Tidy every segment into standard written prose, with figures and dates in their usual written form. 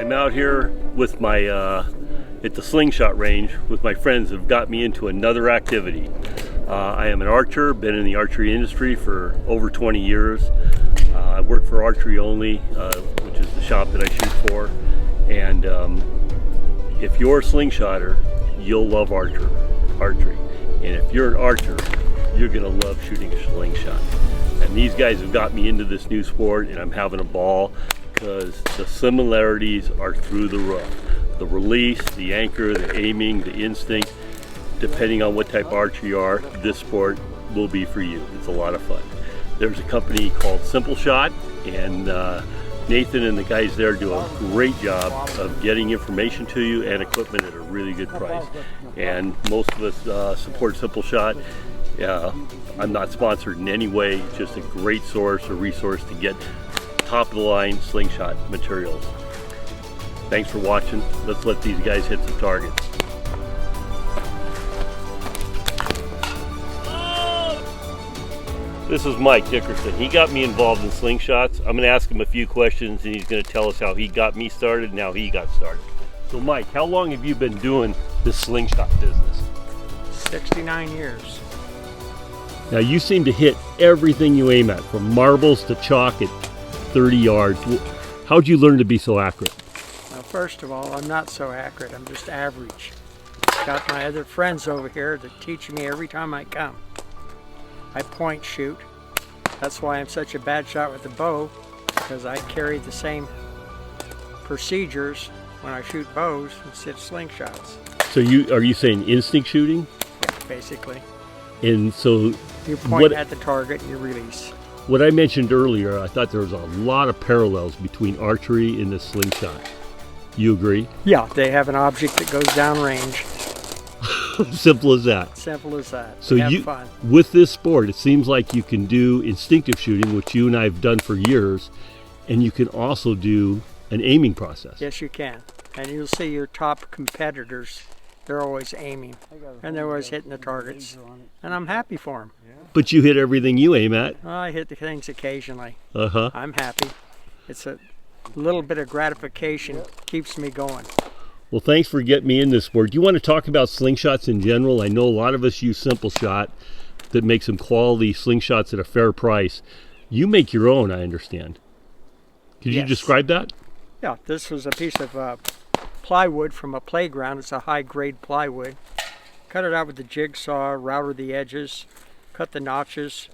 I'm out here with my at the slingshot range with my friends who've got me into another activity. I am an archer, been in the archery industry for over 20 years. I work for Archery Only, which is the shop that I shoot for. And if you're a slingshotter, you'll love archery. And if you're an archer, you're gonna love shooting a slingshot. And these guys have got me into this new sport, and I'm having a ball because the similarities are through the roof. The release, the anchor, the aiming, the instinct, depending on what type of archer you are, this sport will be for you. It's a lot of fun. There's a company called SimpleShot, and Nathan and the guys there do a great job of getting information to you and equipment at a really good price. And most of us support SimpleShot. I'm not sponsored in any way, just a great source or resource to get top of the line slingshot materials. Thanks for watching. Let's let these guys hit some targets. This is Mike Dickerson. He got me involved in slingshots. I'm going to ask him a few questions and he's going to tell us how he got me started and how he got started. So Mike, how long have you been doing this slingshot business? 69 years. Now you seem to hit everything you aim at, from marbles to chalk at 30 yards. How'd you learn to be so accurate? Well, first of all, I'm not so accurate. I'm just average. Got my other friends over here that teach me every time I come. I point shoot. That's why I'm such a bad shot with the bow, because I carry the same procedures when I shoot bows instead of slingshots. So are you saying instinct shooting? Yeah, basically. And so you point at the target and you release. What I mentioned earlier, I thought there was a lot of parallels between archery and the slingshot. You agree? Yeah, they have an object that goes downrange. Simple as that. Simple as that. So have fun. With this sport, it seems like you can do instinctive shooting, which you and I have done for years, and you can also do an aiming process. Yes, you can. And you'll see your top competitors, they're always aiming, and they're always hitting the targets, and I'm happy for them. But you hit everything you aim at. I hit the things occasionally. Uh-huh. I'm happy. It's a little bit of gratification, keeps me going. Well, thanks for getting me in this sport. Do you want to talk about slingshots in general? I know a lot of us use SimpleShot that makes some quality slingshots at a fair price. You make your own, I understand. Could you describe that? Yeah, this was a piece of plywood from a playground. It's a high-grade plywood. Cut it out with the jigsaw, router the edges, cut the notches,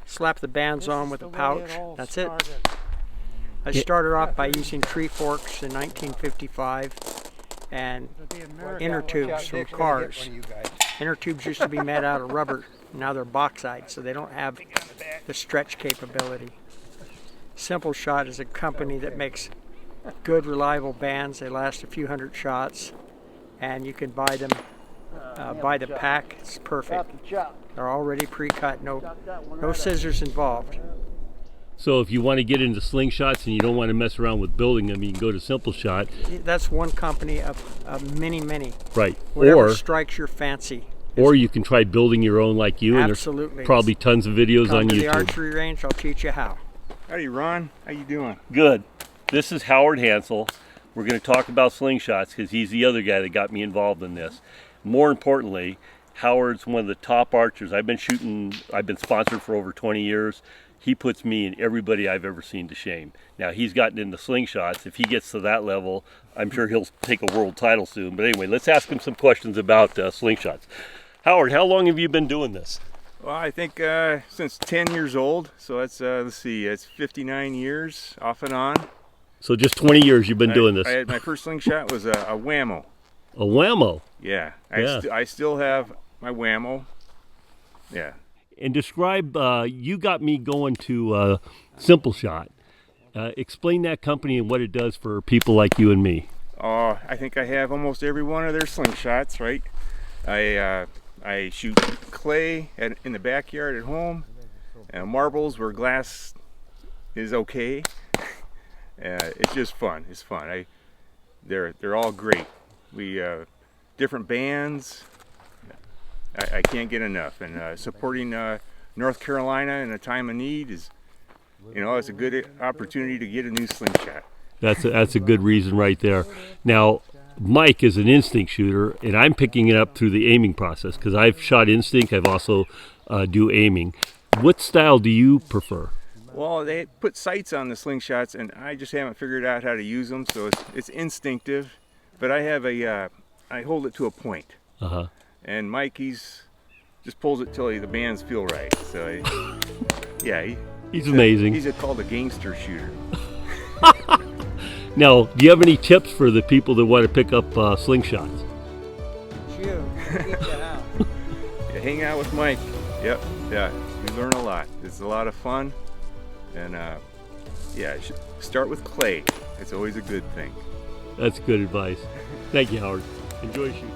slap the bands on with a pouch. That's it. I started off by using tree forks in 1955 and inner tubes from cars. Inner tubes used to be made out of rubber. Now they're bauxite, so they don't have the stretch capability. SimpleShot is a company that makes good, reliable bands. They last a few hundred shots, and you can buy them by the pack. It's perfect. They're already pre-cut, no scissors involved. So if you want to get into slingshots and you don't want to mess around with building them, you can go to SimpleShot. That's one company of many, many. Right. Whatever strikes your fancy. Or you can try building your own like you. Absolutely. And there's probably tons of videos on YouTube. Come to the archery range, I'll teach you how. Howdy, Ron. How you doing? Good. This is Howard Hansel. We're going to talk about slingshots because he's the other guy that got me involved in this. More importantly, Howard's one of the top archers. I've been sponsored for over 20 years. He puts me and everybody I've ever seen to shame. Now, he's gotten into slingshots. If he gets to that level, I'm sure he'll take a world title soon. But anyway, let's ask him some questions about slingshots. Howard, how long have you been doing this? Well, I think since 10 years old. So that's, let's see, it's 59 years off and on. So just 20 years you've been doing this. My first slingshot was a whammo. A whammo? Yeah. I still have my whammo. Yeah. And describe, you got me going to SimpleShot. Explain that company and what it does for people like you and me. I think I have almost every one of their slingshots, right? I shoot clay in the backyard at home, marbles where glass is okay. It's just fun. It's fun. They're all great. We different bands. I can't get enough. And supporting North Carolina in a time of need is, it's a good opportunity to get a new slingshot. That's a good reason right there. Now, Mike is an instinct shooter, and I'm picking it up through the aiming process because I've shot instinct. I've also do aiming. What style do you prefer? Well, they put sights on the Slingshots, and I just haven't figured out how to use them, so it's instinctive. But I have I hold it to a point. And Mike, he's just pulls it till the bands feel right. So, he's amazing. He's called a gangster shooter. Now, do you have any tips for the people that want to pick up slingshots? Yeah, hang out with Mike. Yep, yeah, you learn a lot. It's a lot of fun, and start with clay. It's always a good thing. That's good advice. Thank you, Howard. Enjoy shooting.